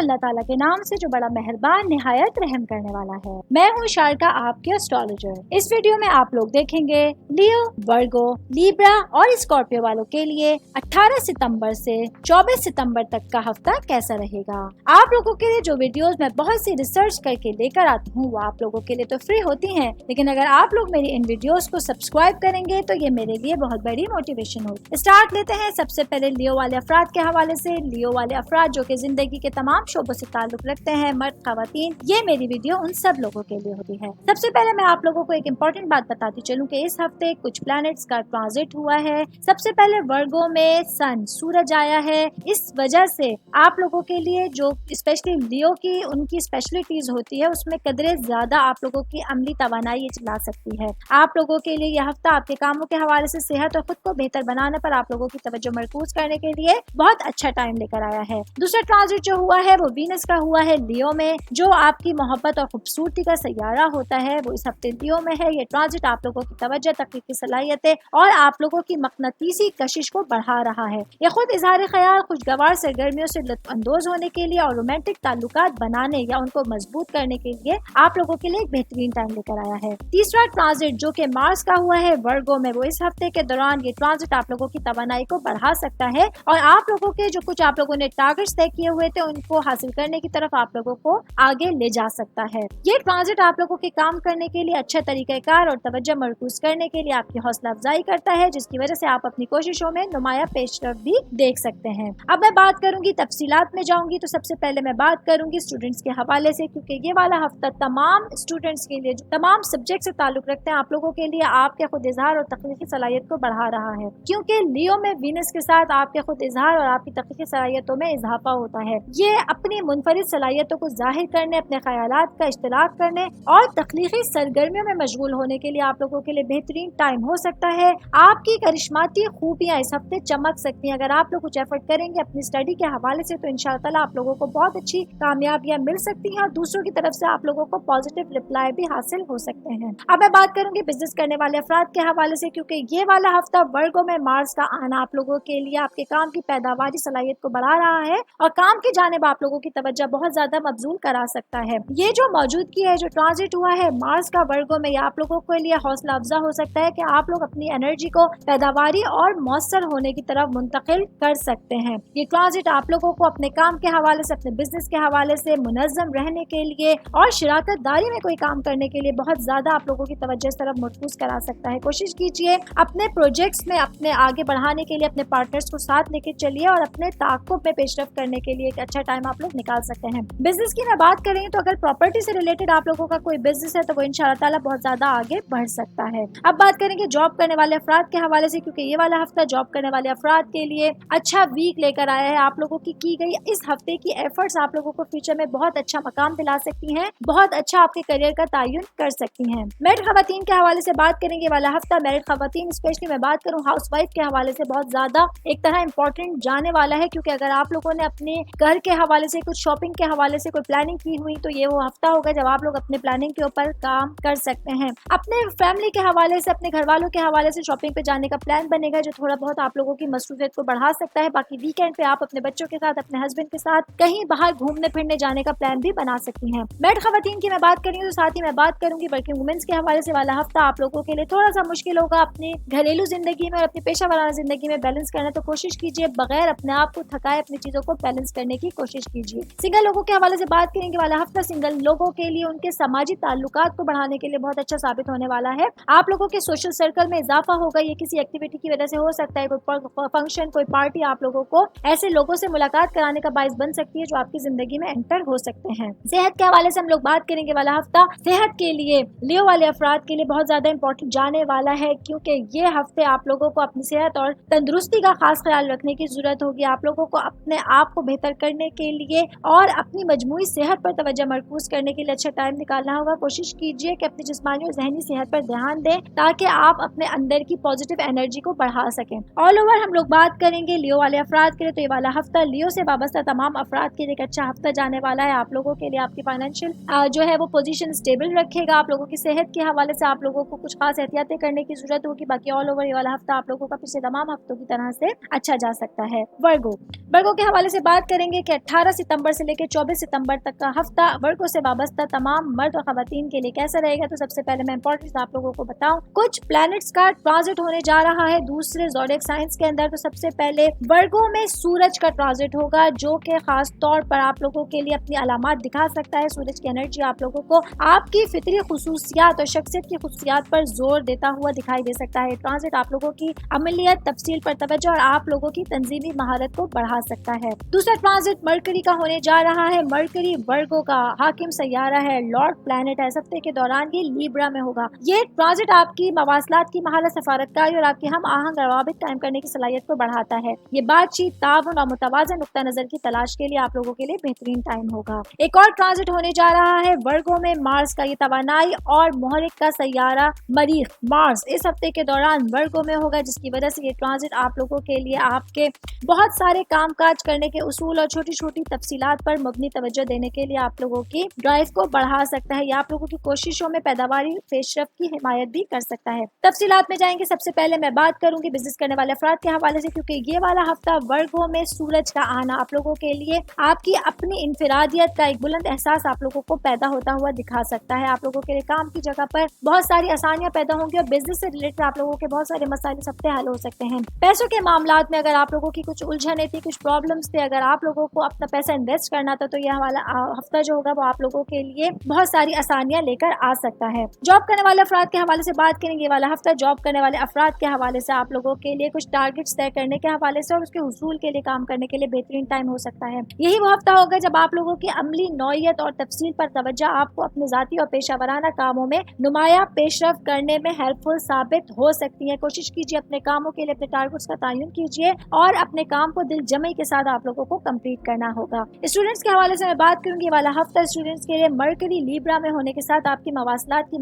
اللہ تعالیٰ کے نام سے جو بڑا مہربان نہایت رحم کرنے والا ہے۔ میں ہوں شارکا، آپ کی اسٹرالوجر۔ اس ویڈیو میں آپ لوگ دیکھیں گے لیو، ورگو، لیبرا اور اسکارپیو والوں کے لیے 18 ستمبر سے 24 ستمبر تک کا ہفتہ کیسا رہے گا۔ آپ لوگوں کے لیے جو ویڈیوز میں بہت سی ریسرچ کر کے لے کر آتی ہوں وہ آپ لوگوں کے لیے تو فری ہوتی ہیں، لیکن اگر آپ لوگ میری ان ویڈیوز کو سبسکرائب کریں گے تو یہ میرے لیے بہت بڑی موٹیویشن ہوگی۔ اسٹارٹ لیتے ہیں سب سے پہلے لیو والے افراد کے حوالے سے۔ لیو والے افراد جو کہ زندگی کے تمام شعبوں سے تعلق رکھتے ہیں، مرد خواتین، یہ میری ویڈیو ان سب لوگوں کے لیے ہوتی ہے۔ سب سے پہلے میں آپ لوگوں کو ایک امپورٹنٹ بات بتاتی چلوں کہ اس ہفتے کچھ پلانٹس کا ٹرانزٹ ہوا ہے۔ سب سے پہلے ورگو میں سن، سورج آیا ہے۔ اس وجہ سے آپ لوگوں کے لیے جو اسپیشلی لیو کی ان کی اسپیشلٹیز ہوتی ہے اس میں قدرے زیادہ آپ لوگوں کی عملی توانائی لا سکتی ہے۔ آپ لوگوں کے لیے یہ ہفتہ آپ کے کاموں کے حوالے سے صحت اور خود کو بہتر بنانے پر آپ لوگوں کی توجہ مرکوز کرنے کے لیے بہت اچھا ٹائم لے کر آیا ہے۔ دوسرا ٹرانزٹ جو ہوا ہے وہ وینس کا ہوا ہے لیو میں، جو آپ کی محبت اور خوبصورتی کا سیارہ ہوتا ہے وہ اس ہفتے لیو میں ہے۔ یہ ٹرانزٹ آپ لوگوں کی توجہ، تخلیقی صلاحیتیں اور آپ لوگوں کی مقناطیسی کشش کو بڑھا رہا ہے۔ یہ خود اظہار خیال، خوشگوار سرگرمیوں سے لطف اندوز ہونے کے لیے اور رومانٹک تعلقات بنانے یا ان کو مضبوط کرنے کے لیے آپ لوگوں کے لیے ایک بہترین ٹائم لے کر آیا ہے۔ تیسرا ٹرانزٹ جو کہ مارس کا ہوا ہے ورگو میں، وہ اس ہفتے کے دوران یہ ٹرانزٹ آپ لوگوں کی توانائی کو بڑھا سکتا ہے اور آپ لوگوں کے جو کچھ آپ لوگوں نے ٹارگٹس طے کیے ہوئے تھے ان کو حاصل کرنے کی طرف آپ لوگوں کو آگے لے جا سکتا ہے۔ یہ ٹرانزٹ آپ لوگوں کے کام کرنے کے لیے اچھا طریقہ کار اور توجہ مرکوز کرنے کے لیے آپ کی حوصلہ افزائی کرتا ہے، جس کی وجہ سے آپ اپنی کوششوں میں نمایاں پیش رفت بھی دیکھ سکتے ہیں۔ اب میں بات کروں گی، تفصیلات میں جاؤں گی، تو سب سے پہلے میں بات کروں گی اسٹوڈنٹس کے حوالے سے، کیونکہ یہ والا ہفتہ تمام اسٹوڈنٹس کے لیے جو تمام سبجیکٹ سے تعلق رکھتے ہیں آپ لوگوں کے لیے آپ کے خود اظہار اور تخلیقی صلاحیت کو بڑھا رہا ہے، کیونکہ لیو میں وینس کے ساتھ آپ کے خود اظہار اور آپ کی تخلیقی صلاحیتوں میں اضافہ ہوتا ہے۔ یہ اپنی منفرد صلاحیتوں کو ظاہر کرنے، اپنے خیالات کا اشتراک کرنے اور تخلیقی سرگرمیوں میں مشغول ہونے کے لیے آپ لوگوں کے لیے بہترین ٹائم ہو سکتا ہے۔ آپ کی کرشماتی خوبیاں اس ہفتے چمک سکتی ہیں۔ اگر آپ لوگ کچھ ایفرٹ کریں گے اپنی اسٹڈی کے حوالے سے تو انشاءاللہ تعالیٰ آپ لوگوں کو بہت اچھی کامیابیاں مل سکتی ہیں اور دوسروں کی طرف سے آپ لوگوں کو پازیٹیو رپلائی بھی حاصل ہو سکتے ہیں۔ اب میں بات کروں گی بزنس کرنے والے افراد کے حوالے سے، کیونکہ یہ والا ہفتہ ورگو میں مارس کا آنا آپ لوگوں کے لیے آپ کے کام کی پیداواری صلاحیت کو بڑھا رہا ہے اور کام کی جانب آپ لوگوں کی توجہ بہت زیادہ مبذول کرا سکتا ہے۔ یہ جو موجودگی ہے، جو ٹرانزٹ ہوا ہے مارس کا ورگو میں، یہ آپ لوگوں کے لیے حوصلہ افزا ہو سکتا ہے کہ آپ لوگ اپنی انرجی کو پیداواری اور مؤثر ہونے کی طرف منتقل کر سکتے ہیں۔ یہ ٹرانزٹ آپ لوگوں کو اپنے کام کے حوالے سے، اپنے بزنس کے حوالے سے منظم رہنے کے لیے اور شراکت داری میں کوئی کام کرنے کے لیے بہت زیادہ آپ لوگوں کی توجہ اس طرف مرکوز کرا سکتا ہے۔ کوشش کیجیے اپنے پروجیکٹس میں اپنے آگے بڑھانے کے لیے اپنے پارٹنرز کو ساتھ لے کے چلیے اور اپنے تعاقب میں پیش رفت کرنے کے لیے ایک اچھا ٹائم آپ لوگ نکال سکتے ہیں۔ بزنس کی میں بات کریں تو اگر پراپرٹی سے ریلیٹڈ آپ لوگوں کا کوئی بزنس ہے تو وہ انشاءاللہ تعالیٰ بہت زیادہ آگے بڑھ سکتا ہے۔ اب بات کریں گے جاب کرنے والے افراد کے حوالے سے، کیونکہ یہ والا ہفتہ جاب کرنے والے افراد کے لیے اچھا ویک لے کر آیا ہے۔ آپ لوگوں کی گئی اس ہفتے کی ایفرٹس آپ لوگوں کو فیوچر میں بہت اچھا مقام دلا سکتی ہیں، بہت اچھا آپ کے کریئر کا تعین کر سکتی ہیں۔ میرڈ خواتین کے حوالے سے بات کریں گے والا ہفتہ میرڈ خواتین اسپیشلی میں بات کروں ہاؤس وائف کے حوالے سے بہت زیادہ ایک طرح امپورٹنٹ جانے والا ہے، کیونکہ اگر آپ لوگوں نے اپنے گھر کے حوالے سے کچھ شاپنگ کے حوالے سے کوئی پلاننگ کی ہوئی تو یہ وہ ہفتہ ہوگا جب آپ لوگ اپنے پلاننگ کے اوپر کام کر سکتے ہیں۔ اپنے فیملی کے حوالے سے، اپنے گھر والوں کے حوالے سے شاپنگ پہ جانے کا پلان بنے گا جو تھوڑا بہت آپ لوگوں کی مصروفیت کو بڑھا سکتا ہے۔ باقی ویکینڈ پہ آپ اپنے بچوں کے ساتھ، اپنے ہسبینڈ کے ساتھ کہیں باہر گھومنے پھرنے جانے کا پلان بھی بنا سکتی ہیں۔ میرڈ خواتین کی میں بات کروں تو ساتھ ہی میں بات کروں گی ورکنگ وومنس کے حوالے سے والا ہفتہ آپ لوگوں کے لیے تھوڑا سا مشکل ہوگا اپنی گھریلو زندگی میں اور اپنی پیشہ ورانہ زندگی میں بیلنس کرنا، تو کوشش کیجیے بغیر اپنے آپ کو تھکائے اپنی چیزوں کو بیلنس کرنے کی کوشش کیجیے۔ سنگل لوگوں کے حوالے سے بات کریں گے والا ہفتہ سنگل لوگوں کے لیے ان کے سماجی تعلقات کو بڑھانے کے لیے بہت اچھا ثابت ہونے والا ہے۔ آپ لوگوں کے سوشل سرکل میں اضافہ ہوگا، یہ کسی ایکٹیویٹی کی وجہ سے ہو سکتا ہے، کوئی فنکشن، کوئی پارٹی آپ لوگوں کو ایسے لوگوں سے ملاقات کرانے کا باعث بن سکتی ہے جو آپ کی زندگی میں انٹر ہو سکتے ہیں۔ صحت کے حوالے سے ہم لوگ بات کریں گے والا ہفتہ صحت کے لیے لیو والے افراد کے لیے بہت زیادہ امپورٹنٹ جانے والا ہے، کیونکہ یہ ہفتے آپ لوگوں کو اپنی صحت اور تندرستی کا خاص خیال رکھنے کی ضرورت ہوگی۔ آپ لوگوں کو اپنے آپ کو بہتر کرنے کے لیے اور اپنی مجموعی صحت پر توجہ مرکوز کرنے کے لیے اچھا ٹائم نکالنا ہوگا۔ کوشش کیجیے کہ اپنی جسمانی اور ذہنی صحت پر دھیان دیں تاکہ آپ اپنے اندر کی پازیٹیو انرجی کو بڑھا سکیں۔ آل اوور ہم لوگ بات کریں گے لیو والے افراد کے لیے تو یہ والا ہفتہ لیو سے وابستہ تمام افراد کے لیے ایک اچھا ہفتہ جانے والا ہے۔ آپ لوگوں کے لیے آپ کی فائنینشیل جو ہے وہ پوزیشن اسٹیبل رکھے گا۔ آپ لوگوں کی صحت کے حوالے سے آپ لوگوں کو کچھ خاص احتیاطیں کرنے کی ضرورت ہوگی۔ باقی آل اوور یہ والا ہفتہ آپ لوگوں کا پچھلے تمام ہفتوں کی طرح سے اچھا جا سکتا ہے۔ ورگو کے حوالے سے بات کریں گے کہ 18 18 सितंबर से लेकर 24 सितंबर तक का हफ्ता वर्गो से वाबस्ता तमाम मर्द और खवातीन के लिए कैसा रहेगा। तो सबसे पहले मैं इंपॉर्टेंट आप लोगों को बताऊं, कुछ प्लैनेट्स का ट्रांजिट होने जा रहा है दूसरे ज़ोडिएक साइंस के अंदर। तो सबसे पहले वर्गो में सूरज का ट्रांजिट होगा, जो कि खास तौर पर आप लोगों के लिए अपनी अलामात दिखा सकता है। सूरज की एनर्जी आप लोगों को आपकी फितरी खुसूसियात और शख्सियत की खुसूसियात पर जोर देता हुआ दिखाई दे सकता है। ट्रांजिट आप लोगों की अमलियत, तफसील पर तवज्जो और आप लोगों की तंजीमी महारत को बढ़ा सकता है। दूसरा ट्रांजिट मरकरी का होने जा रहा है। मरकरी वर्गो का हाकिम सैयारा है, लॉर्ड प्लैनेट है। इस हफ्ते के दौरान ये लीब्रा में होगा। ये ट्रांजिट आपकी मवासलात की महारत, सफारतकारी और आपकी हम आहंग रवाबित कायम करने की सलाहियत को बढ़ाता है। ये बातचीत, ताउन और मुतवाज़न नुक्ता नजर की तलाश के लिए आप लोगों के लिए बेहतरीन टाइम होगा। एक और ट्रांजिट होने जा रहा है वर्गो में मार्स का। ये तवानाई और मोहरिक का सैयारा मरीख मार्स इस हफ्ते के दौरान वर्गो में होगा, जिसकी वजह से ये ट्रांजिट आप लोगों के लिए आपके बहुत सारे काम काज करने के उसूल और छोटी छोटी तफसीलात पर मबनी तवज्जो देने के लिए आप लोगों की ड्राइव को बढ़ा सकता है। या आप लोगों की कोशिशों में पैदावारी पेशरफ्त की हिमायत भी कर सकता है। तफसीलात में जाएंगे। सबसे पहले मैं बात करूंगी बिजनेस करने वाले अफराद के हवाले से, क्योंकि ये वाला हफ्ता वर्गो में सूरज का आना आप लोगों के लिए आपकी अपनी इंफरादियत का एक बुलंद एहसास आप लोगों को पैदा होता हुआ दिखा सकता है। आप लोगों के लिए काम की जगह पर बहुत सारी आसानियां पैदा होंगी और बिजनेस से रिलेटेड आप लोगों के बहुत सारे मसाइल इस हफ्ते हल हो सकते हैं। पैसों के मामलात में अगर आप लोगों की कुछ उलझने थी, कुछ प्रॉब्लम्स थे, अगर आप लोगों को अपना पैसा इन्वेस्ट करना था, तो यह वाला हफ्ता जो होगा वो आप लोगों के लिए बहुत सारी आसानियां लेकर आ सकता है। जॉब करने वाले अफराद के हवाले से बात करेंगे। ये वाला हफ्ता जॉब करने वाले अफराद के हवाले से आप लोगों के लिए कुछ टारगेट्स तय करने के हवाले से और उसके हुसूल के लिए काम करने के लिए बेहतरीन टाइम हो सकता है। यही वो हफ्ता होगा जब आप लोगों की अमली नौयत और तफसील पर तवज्जो आपको अपने जाती और पेशा वराना कामों में नुमाया पेशरफ करने में हेल्पफुल साबित हो सकती है। कोशिश कीजिए अपने कामों के लिए अपने टारगेट्स का तयन कीजिए और अपने काम को दिल जमई के साथ आप लोगों को कंप्लीट करना होगा। स्टूडेंट्स के हवाले से मैं बात करूंगी। वाला हफ्ता स्टूडेंट्स के लिए मरकरी लीब्रा में होने के साथ आपकी मवासलात की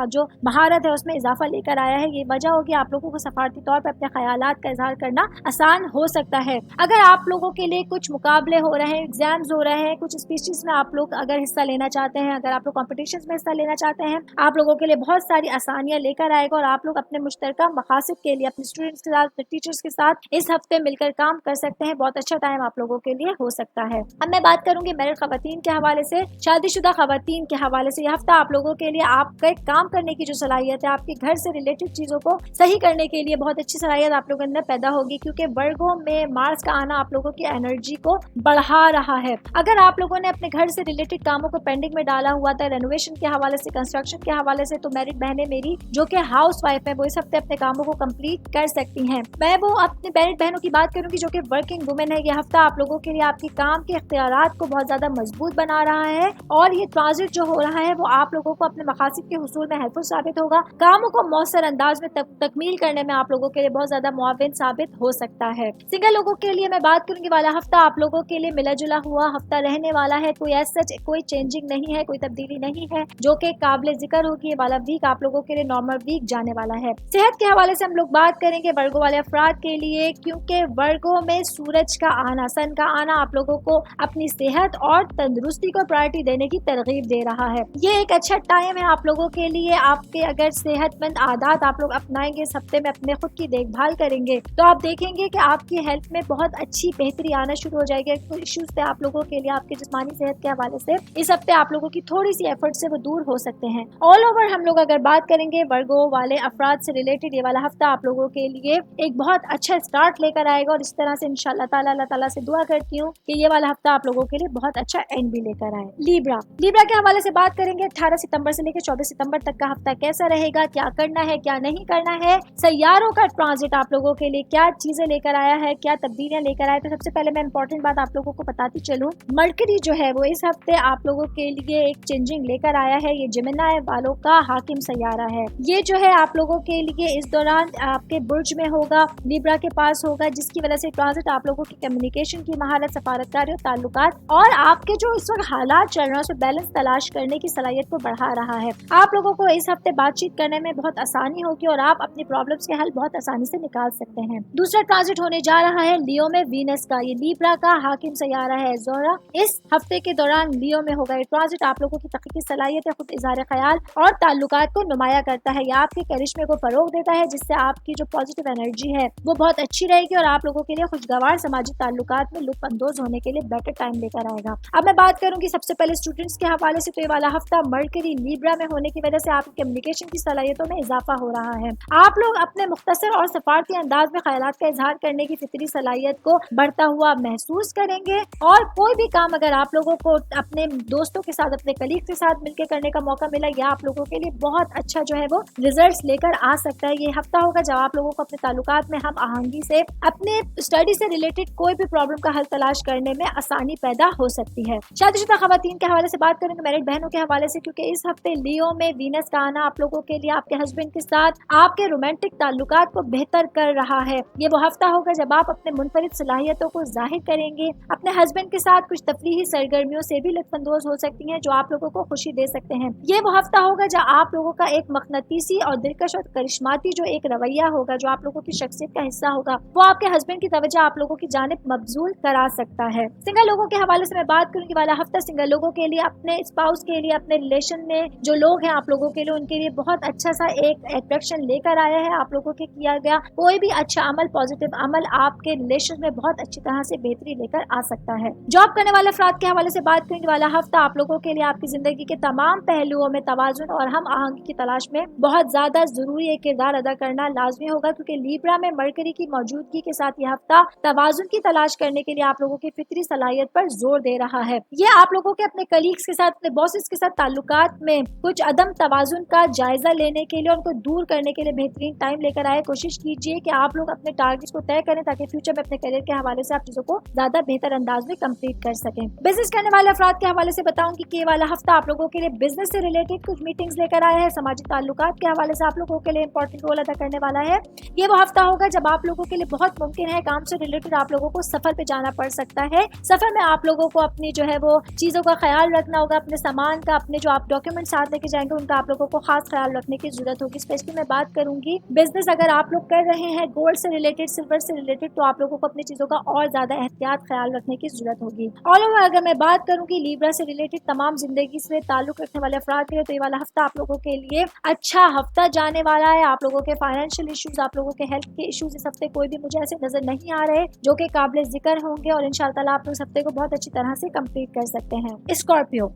जो महारत है उसमें इजाफा लेकर आया है। ये वजह होगी आप लोगों को सफारती तौर पर अपने ख्यालात का इजहार करना आसान हो सकता है। अगर आप लोगों के लिए कुछ मुकाबले हो रहे हैं, एग्जाम्स हो रहे हैं, कुछ स्पीचेस में आप लोग अगर हिस्सा लेना चाहते हैं, अगर आप लोग कॉम्पिटिशन में हिस्सा लेना चाहते हैं, आप लोगों के लिए बहुत सारी आसानियां लेकर आएगा और आप लोग अपने मुश्तरका मकासद के लिए अपने स्टूडेंट्स के साथ, अपने टीचर्स के साथ इस हफ्ते मिलकर काम कर सकते हैं। बहुत अच्छा टाइम आप लोगों के लिए हो सकता है। अब मैं बात करूंगी मैरिड खवातीन के हवाले से, शादीशुदा खवातीन के हवाले से। यह हफ्ता आप लोगों के लिए आपके काम करने की जो सलाहियत है, आपके घर से रिलेटेड चीजों को सही करने के लिए बहुत अच्छी सलाहियत आप लोगों के अंदर पैदा होगी, क्योंकि वर्गो में मार्स का आना आप लोगों की एनर्जी को बढ़ा रहा है। अगर आप लोगों ने अपने घर से रिलेटेड कामों को पेंडिंग में डाला हुआ था, रेनोवेशन के हवाले से, कंस्ट्रक्शन के हवाले से, तो मैरिड बहनें मेरी जो कि हाउस वाइफ है वो इस हफ्ते अपने कामों को कंप्लीट कर सकती हैं। मैं वो अपनी मैरिड बहनों की बात करूंगी जो कि वर्किंग वुमेन है। ये हफ्ता आप लोगों के लिए आपकी काम के इख्तियारात को बहुत ज्यादा मजबूत बना रहा है और ये ट्रांजिट जो हो रहा है वो आप लोगों को अपने मकासद के हुसूल में हेल्पफुल साबित होगा। कामों को मौसर अंदाज में तकमील करने में आप लोगों के लिए बहुत ज्यादा मुआविन साबित हो सकता है। सिंगल लोगों के लिए मैं बात करूंगी। वाला हफ्ता आप लोगों के लिए मिला जुला हुआ हफ्ता रहने वाला है। कोई ऐसा कोई चेंजिंग नहीं है, कोई तब्दीली नहीं है जो कि काबिल जिक्र होगी। ये वाला वीक आप लोगों के लिए नॉर्मल वीक जाने वाला है। सेहत के हवाले से हम लोग बात करेंगे वर्गो वाले अफराद के लिए, क्योंकि वर्गो में सूरज का आना, सन का आना आप लोगों को अपनी सेहत और तंदुरुस्ती को प्रायोरिटी देने की तरगीब दे रहा है। ये एक अच्छा टाइम है आप लोगों के लिए। आपके अगर सेहतमंद आदत आप लोग अपनाएंगे, इस हफ्ते में अपने खुद की देखभाल करेंगे, तो आप देखेंगे कि आपकी हेल्थ में बहुत अच्छी बेहतरी आना शुरू हो जाएगी। कोई इश्यूज थे आप लोगों के लिए आपके जिस्मानी सेहत के हवाले से, इस हफ्ते आप लोगों की थोड़ी सी एफर्ट से वो दूर हो सकते हैं। ऑल ओवर हम लोग अगर बात करेंगे वर्गो वाले अफराद से रिलेटेड, ये वाला हफ्ता आप लोगों के लिए एक बहुत अच्छा स्टार्ट लेकर आएगा और इस तरह से इंशाल्लाह ताला अल्लाह ताला से दुआ करती हूँ कि ये वाला हफ्ता आप लोगों के लिए बहुत अच्छा एंड भी लेकर आए। लीब्रा के हवाले से बात करेंगे। 18 सितंबर से लेकर 24 सितंबर तक का हफ्ता कैसा रहेगा, क्या करना है, क्या नहीं करना है, सैयारों का ट्रांजिट आप लोगों के लिए क्या चीजें लेकर आया है, क्या तब्दीलियां लेकर आया। तो सबसे पहले मैं इंपॉर्टेंट बात आप लोगों को बताती चलूं, मरकरी जो है वो इस हफ्ते आप लोगों के लिए एक चेंजिंग लेकर आया है। ये जेमिनी वालों का हाकिम सैयारा है। ये जो है आप लोगों के लिए इस दौरान आपके बुर्ज में होगा, लीब्रा के पास होगा, जिसकी वजह से ट्रांजिट आप लोगों की कम्युनिकेशन की महारत, सफारतकारी और ताल्लुकात और आपके जो इस वक्त हालात चल रहे हैं उसमें बैलेंस तलाश करने की सलाहियत को बढ़ा रहा है। आप लोगों को इस हफ्ते बातचीत करने में बहुत आसानी होगी और आप अपनी प्रॉब्लम्स के हल बहुत आसानी से निकाल सकते हैं। दूसरा ट्रांजिट होने जा रहा है लियो में वीनस का। ये लीब्रा का हाकिम सैयारा है। ज़ोहरा इस हफ्ते के दौरान लियो में होगा। ये ट्रांजिट आप लोगों की तख्लीकी सलाहियत है, खुद इज़हार ख्याल और ताल्लुकात को नुमाया करता है या आपके करिश्मे को फरोग देता है, जिससे आपकी जो पॉजिटिव एनर्जी है वो बहुत अच्छी रहेगी और आप लोगों के लिए खुशगवार समाजी ताल्लुकात में लुत्फ अंदोज होने करने के लिए बेटर टाइम लेकर आएगा। अब मैं बात करूंगी सबसे पहले स्टूडेंट्स के हवाले से, तो ये वाला हफ्ता मरकरी लीब्रा में होने की वजह से आपकी कम्युनिकेशन की सलाहियतों में इजाफा हो रहा है। आप लोग अपने मुख्तसर और सफारती अंदाज में ख्यालात का इजहार करने की फितरी सलाहियत को बढ़ता हुआ महसूस करेंगे, और कोई भी काम अगर आप लोगों को अपने दोस्तों के साथ, अपने कलीग के साथ मिलकर करने का मौका मिला, या आप लोगों के लिए बहुत अच्छा जो है वो रिजल्ट्स लेकर आ सकता है। ये हफ्ता होगा जब आप लोगों को अपने ताल्लुकात में हम आहंगी से, अपने स्टडी से रिलेटेड कोई भी प्रॉब्लम का हल तलाश करने में आसानी पैदा हो सकती है। शादीशुदा खवातीन के हवाले से बात करेंगे, मैरिड बहनों के हवाले से, क्योंकि इस हफ्ते लियो में वीनस का आना आप लोगों के लिए आपके हस्बैंड के साथ आपके रोमांटिक ताल्लुकात को बेहतर कर रहा है। ये वो हफ्ता होगा जब आप अपने मुनफरिद सलाहियतों को जाहिर करेंगे। अपने हस्बैंड के साथ कुछ तफरीही सरगर्मियों से भी लुत्फानंदोज हो सकती हैं जो आप लोगों को खुशी दे सकते हैं। ये वो हफ्ता होगा जब आप लोगों का एक मखनतीसी और दिलकश और करिश्माती जो एक रवैया होगा, जो आप लोगों की शख्सियत का हिस्सा होगा, वो आपके हस्बैंड की तवज्जो आप लोगों की जानिब मबजूल करा सकता है। सिंगल लोगों के हवाले से मैं बात करूंगी, वाला हफ्ता सिंगल लोगों के लिए, अपने स्पाउस के लिए, अपने रिलेशन में जो लोग हैं आप लोगों के लिए, उनके लिए बहुत अच्छा सा एक अट्रैक्शन लेकर आया है। आप लोगों के किया गया कोई भी अच्छा अमल, पॉजिटिव अमल आपके रिलेशन में बहुत अच्छी तरह से बेहतरी लेकर आ सकता है। जॉब करने वाले अफराद के हवाले से बात करेंगे, वाला हफ्ता आप लोगों के लिए आपकी जिंदगी के तमाम पहलुओं में तवाजुन और हम आहंगी की तलाश में बहुत ज्यादा जरूरी एक किरदार अदा करना लाजमी होगा, क्योंकि लीब्रा में मरकरी की मौजूदगी के साथ यह हफ्ता तवाजुन की तलाश करने के लिए आप लोगों की फितरी सलाहियत पर जोर दे रहा है। ये आप लोगों के अपने कलीग्स के साथ, अपने बॉसेस के साथ ताल्लुकात में कुछ अदम तवाजुन का जायजा लेने के लिए, उनको दूर करने के लिए बेहतरीन टाइम लेकर आए। कोशिश कीजिए कि आप लोग अपने टारगेट्स को तय करें ताकि फ्यूचर में अपने करियर के हवाले से आप चीजों को ज्यादा बेहतर अंदाज में कंप्लीट कर सकें। बिजनेस करने वाले अफराद के हवाले से बताऊंगी कि ये वाला हफ्ता आप लोगों के लिए बिजनेस से रिलेटेड कुछ मीटिंग्स लेकर आया है। समाजी ताल्लुकात के हवाले से आप लोगों के लिए इंपॉर्टेंट रोल अदा करने वाला है। ये वो हफ्ता होगा जब आप लोगों के लिए बहुत मुमकिन है काम से रिलेटेड आप लोगों को सफर पे जाना पड़ सकता है। सफर में आप लोगों को अपनी जो है वो चीजों का ख्याल रखना होगा, अपने सामान का, अपने जो आप डॉक्यूमेंट साथ लेके जाएंगे उनका आप लोगों को खास ख्याल रखने की जरूरत होगी। स्पेशली मैं बात करूंगी बिजनेस अगर आप लोग कर रहे हैं गोल्ड से रिलेटेड, सिल्वर से रिलेटेड, तो आप लोगों को अपनी चीजों का और ज्यादा एहतियात ख्याल रखने की जरूरत होगी। ऑल ओवर अगर मैं बात करूंगी लीब्रा से रिलेटेड तमाम जिंदगी से ताल्लुक रखने वाले अफराद के लिए, तो ये वाला हफ्ता आप लोगों के लिए अच्छा हफ्ता जाने वाला है। आप लोगों के फाइनेंशियल इश्यूज, आप लोगों के हेल्थ के इश्यूज इस हफ्ते कोई भी मुझे ऐसे नजर नहीं आ रहे जो कि काबिल जिक्र होंगे, और इंशाअल्लाह आप लोग इस हफ्ते को बहुत अच्छी तरह से कंप्लीट कर सकते हैं। स्कॉर्पियो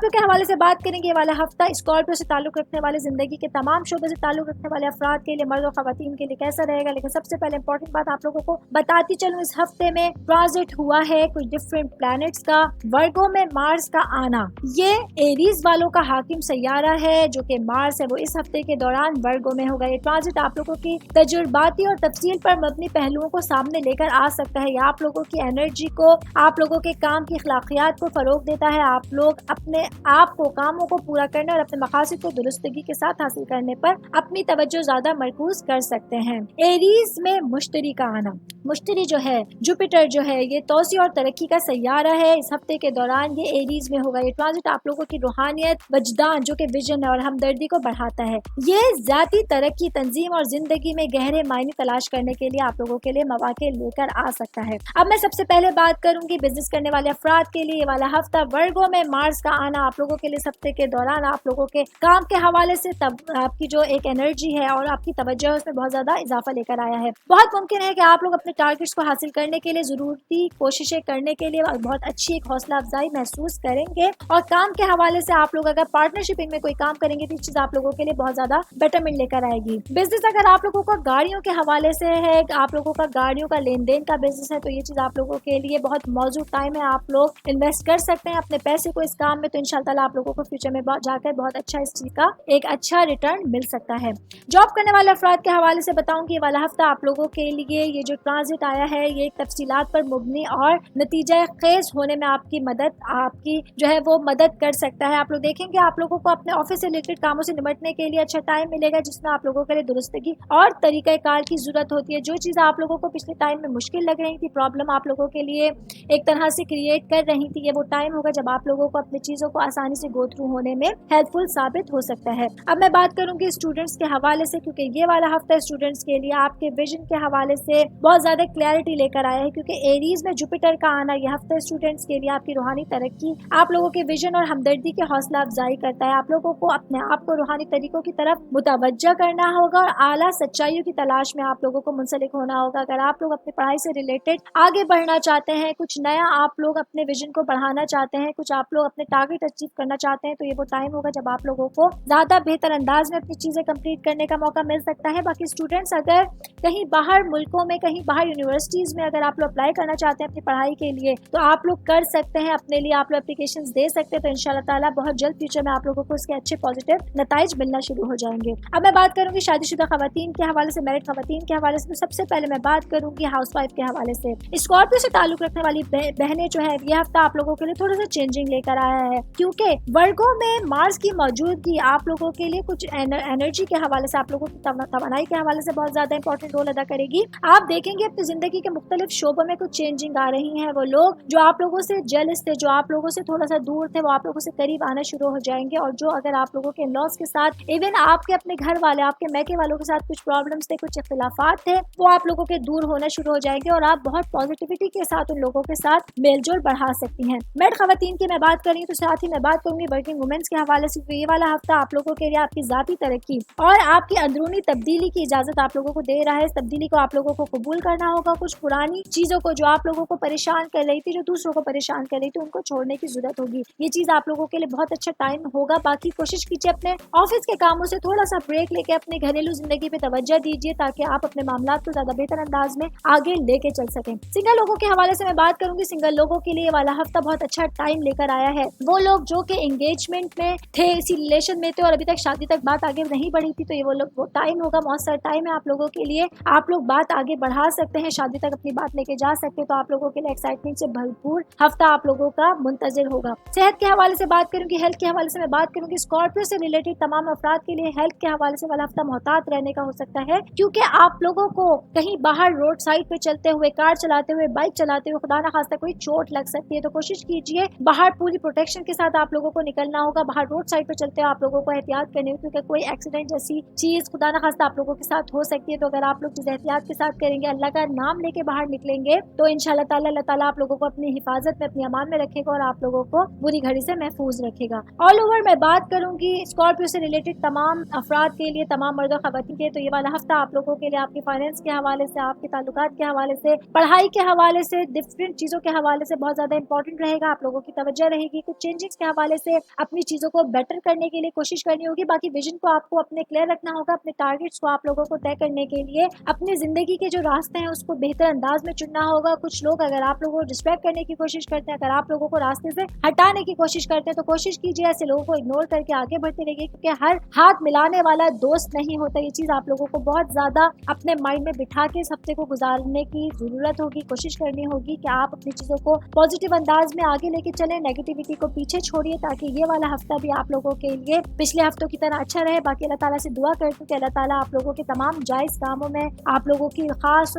के हवाले से बात करेंगे। वाला हफ्ता स्कॉर्पियो से ताल्लुक रखने वाले, जिंदगी के तमाम शोबे से ताल्लुक रखने वाले अफराद के लिए, मर्द और खवातीन के लिए कैसा रहेगा। लेकिन सबसे पहले इंपॉर्टेंट बात आप लोगों को बताती चलूं, इस हफ्ते में ट्रांजिट हुआ है कुछ डिफरेंट प्लैनेट्स का। वर्गो में मार्स का आना, ये एरीज वालों का हाकिम सैयारा है जो कि मार्स है, वो इस हफ्ते के दौरान वर्गो में होगा। ये ट्रांजिट आप लोगों की तजुर्बाती और तफसील पर मबनी पहलुओं को सामने लेकर आ सकता है। आप लोगों की एनर्जी को, आप लोगों के काम की अखलाकियात को फरोग देता है। आप लोग अपने आप को, कामों को पूरा करने और अपने मकासद को दुरुस्तगी के साथ हासिल करने पर अपनी तवज्जो ज्यादा मरकूज कर सकते हैं। एरीज में मुश्तरी का आना, मुश्तरी जो है, जुपिटर जो है, ये तोसी और तरक्की का सैयारा है। इस हफ्ते के दौरान ये एरीज में होगा। ये ट्रांजिट आप लोगों की रूहानियत, वजदान जो कि विजन है और हमदर्दी को बढ़ाता है। ये जाती तरक्की, तंजीम और जिंदगी में गहरे मायने तलाश करने के लिए आप लोगों के लिए मौके लेकर आ सकता है। अब मैं सबसे पहले बात करूंगी बिजनेस करने वाले अफराद के लिए। ये वाला हफ्ता वर्गो में मार्स का आना आप लोगों के लिए इस हफ्ते के दौरान आप लोगों के काम के हवाले से तब आपकी जो एक एनर्जी है और आपकी तवज्जो है उसमें बहुत ज्यादा इजाफा लेकर आया है। बहुत मुमकिन है कि आप लोग अपने टारगेट्स को हासिल करने के लिए, जरूरी कोशिशें करने के लिए बहुत अच्छी एक हौसला अफजाई महसूस करेंगे। और काम के हवाले से आप लोग अगर पार्टनरशिप में कोई काम करेंगे तो चीज आप लोगों के लिए बहुत ज्यादा बेटरमेंट लेकर आएगी। बिजनेस अगर आप लोगों का गाड़ियों के हवाले से है, आप लोगों का गाड़ियों का लेन देन का बिजनेस है, तो ये चीज आप लोगों के लिए बहुत मौजूद टाइम है। आप लोग इन्वेस्ट कर सकते हैं अपने पैसे को इस काम में, तो इंशाल्लाह आप लोगों को फ्यूचर में जाकर बहुत अच्छा इस चीज का एक अच्छा रिटर्न मिल सकता है। जॉब करने वाले अफराद के हवाले से बताऊंगी, ये वाला हफ्ता आप लोगों के लिए ये जो ट्रांजिट आया है ये एक तफसीलात पर मुबनी और नतीजा खेज होने में आपकी जो है वो मदद कर सकता है। आप लोग देखेंगे आप लोगों को अपने ऑफिस से रिलेटेड कामों से निपटने के लिए अच्छा टाइम मिलेगा, जिसमें आप लोगों के लिए दुरुस्तगी और तरीक़ाकार की जरूरत होती है। जो चीज़ आप लोगों को पिछले टाइम में मुश्किल लग रही थी, प्रॉब्लम आप लोगों के लिए एक तरह से क्रिएट कर रही थी, ये वो टाइम होगा जब आप लोगों को अपनी चीज़ों को आसानी से गो थ्रू होने में हेल्पफुल साबित हो सकता है। अब मैं बात करूंगी स्टूडेंट्स के हवाले से, क्योंकि ये वाला हफ्ता स्टूडेंट्स के लिए आपके विजन के हवाले से बहुत ज्यादा क्लैरिटी लेकर आया है, क्योंकि एरीज में जुपिटर का आना यह हफ्ता स्टूडेंट्स के लिए आपकी रूहानी तरक्की, आप लोगों के विजन और हमदर्दी की हौसला अफजाई करता है। आप लोगों को अपने आप को रूहानी तरीकों की तरफ मुतवज्जा करना होगा और आला सच्चाइयों की तलाश में आप लोगों को मुंसलिक होना होगा। अगर आप लोग अपनी पढ़ाई से रिलेटेड आगे बढ़ना चाहते हैं, ہیں, کچھ نیا آپ لوگ اپنے ویژن کو بڑھانا چاہتے ہیں, کچھ آپ لوگ اپنے ٹارگیٹ اچیو کرنا چاہتے ہیں, تو یہ وہ ٹائم ہوگا جب آپ لوگوں کو زیادہ بہتر انداز میں اپنی چیزیں کمپلیٹ کرنے کا موقع مل سکتا ہے. باقی اسٹوڈینٹس اگر کہیں باہر ملکوں میں, کہیں باہر یونیورسٹیز میں اگر آپ لوگ اپلائی کرنا چاہتے ہیں اپنی پڑھائی کے لیے, تو آپ لوگ کر سکتے ہیں, اپنے لیے آپ لوگ اپلیکیشنز دے سکتے ہیں. تو انشاءاللہ تعالیٰ بہت جلد فیوچر میں آپ لوگوں کو اس کے اچھے پازیٹیو نتائج ملنا شروع ہو جائیں گے. اب میں بات کروں گی شادی شدہ خواتین کے حوالے سے, میرڈ خواتین کے حوالے سے. تو سب سے پہلے میں بات کروں گی ہاؤس وائف کے حوالے سے. اسکارپیو سے تعلق رکھنے والی بہنیں جو ہے, یہ ہفتہ آپ لوگوں کے لیے تھوڑا سا چینجنگ لے کر آیا ہے, کیونکہ ورگوں میں مارس کی موجودگی آپ لوگوں کے لیے کچھ انرجی کے حوالے سے, آپ لوگوں کی توانائی کے حوالے سے بہت زیادہ انپورٹنٹ رول ادا کرے گی. آپ دیکھیں گے اپنی زندگی کے مختلف شعبوں میں کچھ چینجنگ آ رہی ہیں. وہ لوگ جو آپ لوگوں سے جیلس تھے, جو آپ لوگوں سے تھوڑا سا دور تھے, وہ آپ لوگوں سے قریب آنا شروع ہو جائیں گے. اور جو اگر آپ لوگوں کے ان-لاز کے ساتھ, ایون آپ کے اپنے گھر والے, آپ کے میکے والوں کے ساتھ کچھ پرابلمس تھے, کچھ اختلافات تھے, وہ آپ لوگوں کے دور ہونا شروع ہو جائیں گے. اور آپ بہت پازیٹیوٹی کے ساتھ ان لوگوں کے ساتھ میل جول بڑھا سکتی ہیں. میرڈ خواتین کی میں بات کری تو ساتھ ہی میں بات کروں گی ورکنگ وومنس کے حوالے سے. یہ والا ہفتہ آپ لوگوں کے لیے آپ کی ذاتی ترقی اور آپ کی اندرونی تبدیلی کی اجازت آپ لوگوں کو دے رہا ہے. اس تبدیلی کو آپ لوگوں کو قبول کرنا ہوگا. کچھ پرانی چیزوں کو جو آپ لوگوں کو پریشان کر رہی تھی, جو دوسروں کو پریشان کر رہی تھی, ان کو چھوڑنے کی ضرورت ہوگی. یہ چیز آپ لوگوں کے لیے بہت اچھا ٹائم ہوگا. باقی کوشش کیجیے اپنے آفس کے کاموں سے تھوڑا سا بریک لے کے اپنے گھریلو زندگی پہ توجہ دیجیے, تاکہ آپ اپنے معاملات کو زیادہ بہتر انداز میں آگے لے کے چل سکیں. سنگل لوگوں کے حوالے سے میں بات کروں گی. سنگل لوگوں کے لیے یہ والا ہفتہ بہت اچھا ٹائم لے کر آیا ہے. وہ لوگ جو کہ انگیجمنٹ میں تھے, اسی ریلیشن میں تھے اور ابھی تک شادی تک بات آگے نہیں بڑھی تھی, تو یہ وہ ٹائم ہوگا, مؤثر ٹائم ہے آپ لوگوں کے لیے. آپ لوگ بات آگے بڑھا سکتے ہیں, شادی تک اپنی بات لے کے جا سکتے. تو آپ لوگوں کے لیے ایکسائٹمنٹ سے بھرپور ہفتہ آپ لوگوں کا منتظر ہوگا. صحت کے حوالے سے بات کروں گی, ہیلتھ کے حوالے سے میں بات کروں گی. اسکارپیو سے ریلیٹڈ تمام افراد کے لیے ہیلتھ کے حوالے سے والا ہفتہ محتاط رہنے کا ہو سکتا ہے, کیونکہ آپ لوگوں کو کہیں باہر روڈ سائڈ پہ چلتے ہوئے, کار چلاتے ہوئے, بائک چلاتے ہوئے خدا نخواستہ کوئی چوٹ لگ سکتی ہے. تو کوشش کیجیے باہر پوری پروٹیکشن کے ساتھ آپ لوگوں کو نکلنا ہوگا. باہر روڈ سائڈ پہ چلتے ہوئے آپ لوگوں کو احتیاط کرنی ہوگی, کیونکہ کوئی ایکسیڈنٹ جیسی چیز خدا نخواستہ آپ لوگوں کے ساتھ ہو سکتی ہے. تو اگر آپ لوگ چیز احتیاط کے ساتھ کریں گے, اللہ کا نام لے کے باہر نکلیں گے, تو انشاءاللہ تعالیٰ اللہ تعالیٰ آپ لوگوں کو اپنی حفاظت میں, اپنی امان میں رکھے گا اور آپ لوگوں کو بری گھڑی سے محفوظ رکھے گا. آل اوور میں بات کروں گی اسکارپیو سے ریلیٹڈ تمام افراد کے لیے, تمام مرد و خواتین کے, تو یہ والا ہفتہ آپ لوگوں کے لیے آپ کے فائنینس کے حوالے سے, آپ کے تعلقات کے حوالے سے, پڑھائی کے حوالے سے, ڈفرینٹ چیزوں کے حوالے سے بہت زیادہ امپورٹنٹ رہے گا. آپ لوگوں کی توجہ رہے گی. کچھ چینجنگز کے حوالے سے اپنی چیزوں کو بیٹر کرنے کے لیے کوشش کرنی ہوگی. باقی ویژن کو آپ کو اپنے کلیئر رکھنا ہوگا. اپنے ٹارگیٹس کو آپ لوگوں کو طے کرنے کے لیے اپنی زندگی کے جو راستے ہیں اس کو بہتر انداز میں چننا ہوگا. کچھ لوگ اگر آپ لوگوں کو ڈسٹریکٹ کرنے کی کوشش کرتے ہیں, اگر آپ لوگوں کو راستے سے ہٹانے کی کوشش کرتے ہیں, تو کوشش کیجیے ایسے لوگوں کو اگنور کر کے آگے بڑھتے رہیے, کیونکہ ہر ہاتھ ملانے والا دوست نہیں ہوتا. یہ چیز آپ لوگوں کو بہت زیادہ اپنے مائنڈ میں بٹھا کے اس ہفتے کو گزارنے کی ضرورت ہوگی. کوشش کرنی ہوگی کہ آپ اپنی چیزوں کو پازیٹیو انداز میں آگے لے کے چلیں, نیگیٹیوٹی کو پیچھے چھوڑیے, تاکہ یہ والا ہفتہ بھی آپ لوگوں کے لیے پچھلے ہفتوں کی طرح اچھا رہے. باقی اللہ تعالیٰ سے دعا کرتی ہوں کہ اللہ تعالیٰ آپ لوگوں کے تمام جائز کاموں میں آپ لوگوں کی خاص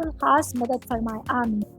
مدد فرمائے. آمین.